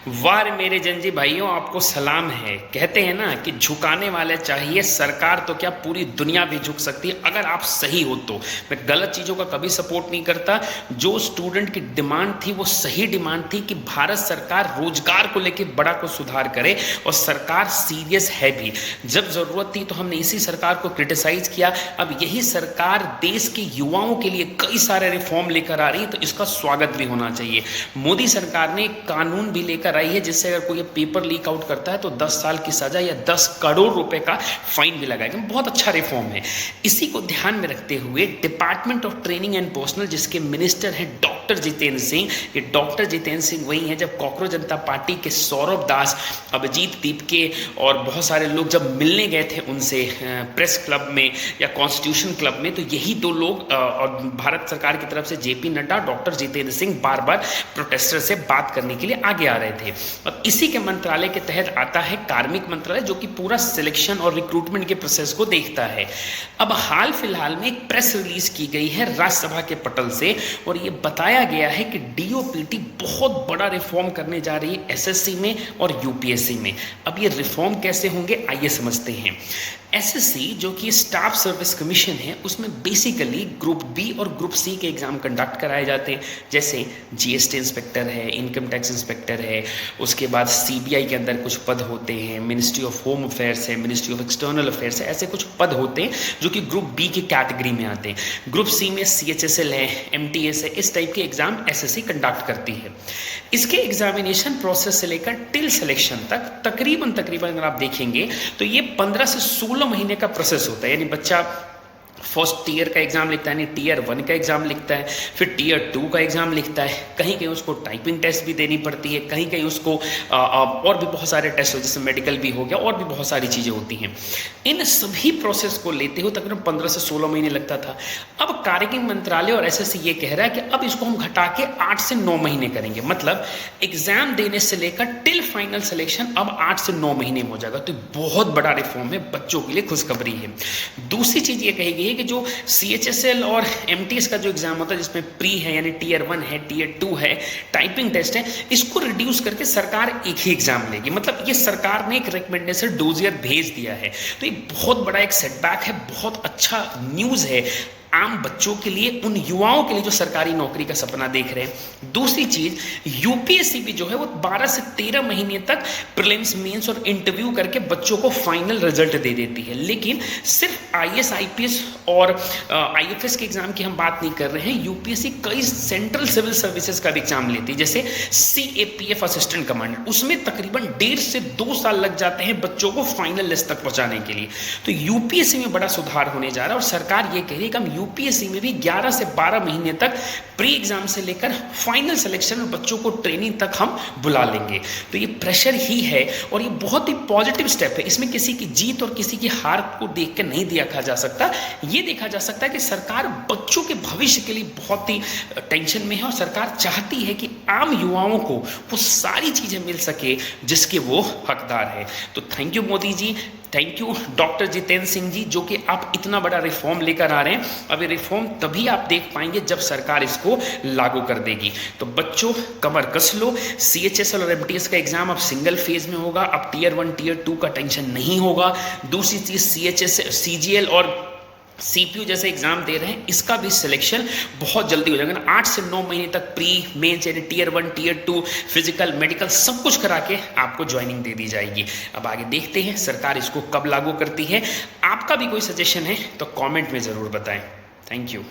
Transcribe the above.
वार मेरे जंजी भाइयों, आपको सलाम है। कहते हैं ना कि झुकाने वाले चाहिए, सरकार तो क्या पूरी दुनिया भी झुक सकती है अगर आप सही हो तो। मैं गलत चीज़ों का कभी सपोर्ट नहीं करता। जो स्टूडेंट की डिमांड थी वो सही डिमांड थी कि भारत सरकार रोजगार को लेकर बड़ा कुछ सुधार करे, और सरकार सीरियस है भी। जब ज़रूरत थी तो हमने इसी सरकार को क्रिटिसाइज किया। अब यही सरकार देश के युवाओं के लिए कई सारे रिफॉर्म लेकर आ रही है, तो इसका स्वागत भी होना चाहिए। मोदी सरकार ने कानून भी लेकर आई है जिससे अगर कोई पेपर लीक आउट करता है तो 10 साल की सजा या 10 करोड़ रुपए का फाइन भी लगाएगा। बहुत अच्छा रिफॉर्म है। इसी को ध्यान में रखते हुए department of training and personal, जिसके मिनिस्टर हैं डॉक्टर जितेंद्र सिंह, ये डॉक्टर जितेंद्र सिंह वही हैं जब कॉकरोच जनता पार्टी के सौरभ दास, अभिजीत दीपके और बहुत सारे लोग जब मिलने गए थे उनसे प्रेस क्लब में या कॉन्स्टिट्यूशन क्लब में, तो यही दो लोग और भारत सरकार की तरफ से जेपी नड्डा, डॉक्टर जितेंद्र सिंह बार बार प्रोटेस्टर से बात करने के लिए आगे आ रहे थे। अब इसी के मंत्रालय के तहत आता है कार्मिक मंत्रालय, जो कि पूरा सिलेक्शन और रिक्रूटमेंट के प्रोसेस को देखता है। अब हाल फिलहाल में एक प्रेस रिलीज की गई है राज्यसभा के पटल से, और ये बताया गया है कि डीओपीटी बहुत बड़ा रिफॉर्म करने जा रही है एसएससी में और यूपीएससी में। अब ये रिफॉर्म कैसे होंगे आइए समझते हैं। एसएससी जो कि स्टाफ सर्विस कमीशन है, उसमें बेसिकली ग्रुप बी और ग्रुप सी के एग्जाम कंडक्ट कराए जाते हैं। जैसे जीएसटी इंस्पेक्टर है, इनकम टैक्स इंस्पेक्टर है, उसके बाद सीबीआई के अंदर कुछ पद होते हैं, मिनिस्ट्री ऑफ होम अफेयर्स है, मिनिस्ट्री ऑफ एक्सटर्नल अफेयर्स है, ऐसे कुछ पद होते हैं जो कि ग्रुप बी की कैटेगरी में आते हैं। ग्रुप सी में सीएचएसएल है, एमटीएस है, इस टाइप के एग्जाम एसएससी कंडक्ट करती है। इसके एग्जामिनेशन प्रोसेस से लेकर टिल सिलेक्शन तक तकरीबन अगर आप देखेंगे तो ये 15 से 16 महीने का प्रोसेस होता है। यानी बच्चा फर्स्ट ईयर का एग्जाम लिखता है, यानी टीयर 1 का एग्जाम लिखता है, फिर टीयर 2 का एग्जाम लिखता है, कहीं कहीं उसको टाइपिंग टेस्ट भी देनी पड़ती है, कहीं कहीं उसको और भी बहुत सारे टेस्ट हो, जैसे मेडिकल भी हो गया, और भी बहुत सारी चीज़ें होती हैं। इन सभी प्रोसेस को लेते हुए तकरीबन 15 से 16 महीने लगता था। अब कार्मिक मंत्रालय और एसएससी ये कह रहा है कि अब इसको हम घटा के 8 से 9 महीने करेंगे। मतलब एग्जाम देने से लेकर टिल फाइनल सिलेक्शन अब 8 से 9 महीने में हो जाएगा। तो बहुत बड़ा रिफॉर्म है, बच्चों के लिए खुशखबरी है। दूसरी चीज़ ये कही गई है कि जो सीएचएसएल और एमटीएस का जो एग्जाम होता है, जिसमें प्री है यानी टीयर 1 है, टीयर 2 है, टाइपिंग टेस्ट है, इसको रिड्यूस करके सरकार एक ही एग्जाम लेगी। मतलब ये सरकार ने एक रिकमेंडेशन डोजियर भेज दिया है। तो ये बहुत बड़ा एक सेटबैक है, बहुत अच्छा न्यूज़ है आम बच्चों के लिए, उन युवाओं के लिए जो सरकारी नौकरी का सपना देख रहे हैं। दूसरी चीज, यूपीएससी भी जो है वो 12 से 13 महीने तक प्रीलिम्स, मेंस और इंटरव्यू करके बच्चों को फाइनल रिजल्ट दे देती है। लेकिन सिर्फ आईएएस, आईपीएस और आईएफएस के एग्जाम की हम बात नहीं कर रहे हैं। यूपीएससी कई सेंट्रल सिविल सर्विसेज का भी एग्जाम लेती है, जैसे सीएपीएफ असिस्टेंट कमांडर, उसमें तकरीबन 1.5 से 2 साल लग जाते हैं बच्चों को फाइनल लिस्ट तक पहुंचाने के लिए। तो यूपीएससी में बड़ा सुधार होने जा रहा है, और सरकार ये कह रही है कि हम यूपीएससी में भी 11 से 12 महीने तक प्री एग्जाम से लेकर फाइनल सिलेक्शन में बच्चों को ट्रेनिंग तक हम बुला लेंगे। तो ये प्रेशर ही है, और ये बहुत ही पॉजिटिव स्टेप है। इसमें किसी की जीत और किसी की हार को देख के नहीं देखा जा सकता। ये देखा जा सकता है कि सरकार बच्चों के भविष्य के लिए बहुत ही टेंशन में है, और सरकार चाहती है कि आम युवाओं को वो सारी चीजें मिल सके जिसके वो हकदार है। तो thank you Modi ji, thank you doctor Jitendra Singh ji, जो कि आप इतना बड़ा रिफॉर्म लेकर आ रहे हैं। अब ये रिफॉर्म तभी आप देख पाएंगे जब सरकार इसको लागू कर देगी। तो बच्चों कमर कस लो, सीएचएसएल और एमटीएस का एग्जाम अब सिंगल फेज में होगा। अब टीयर 1 टीयर 2 का टेंशन नहीं होगा। दूसरी चीज, सीएचएस, सीजीएल और सीपीयू जैसे एग्जाम दे रहे हैं, इसका भी सिलेक्शन बहुत जल्दी हो जाएगा। 8 से 9 महीने तक प्री, मेंस यानी टीयर 1 टीयर 2, फिजिकल, मेडिकल सब कुछ करा के आपको ज्वाइनिंग दे दी जाएगी। अब आगे देखते हैं सरकार इसको कब लागू करती है। आपका भी कोई सजेशन है तो कमेंट में ज़रूर बताएं। Thank you.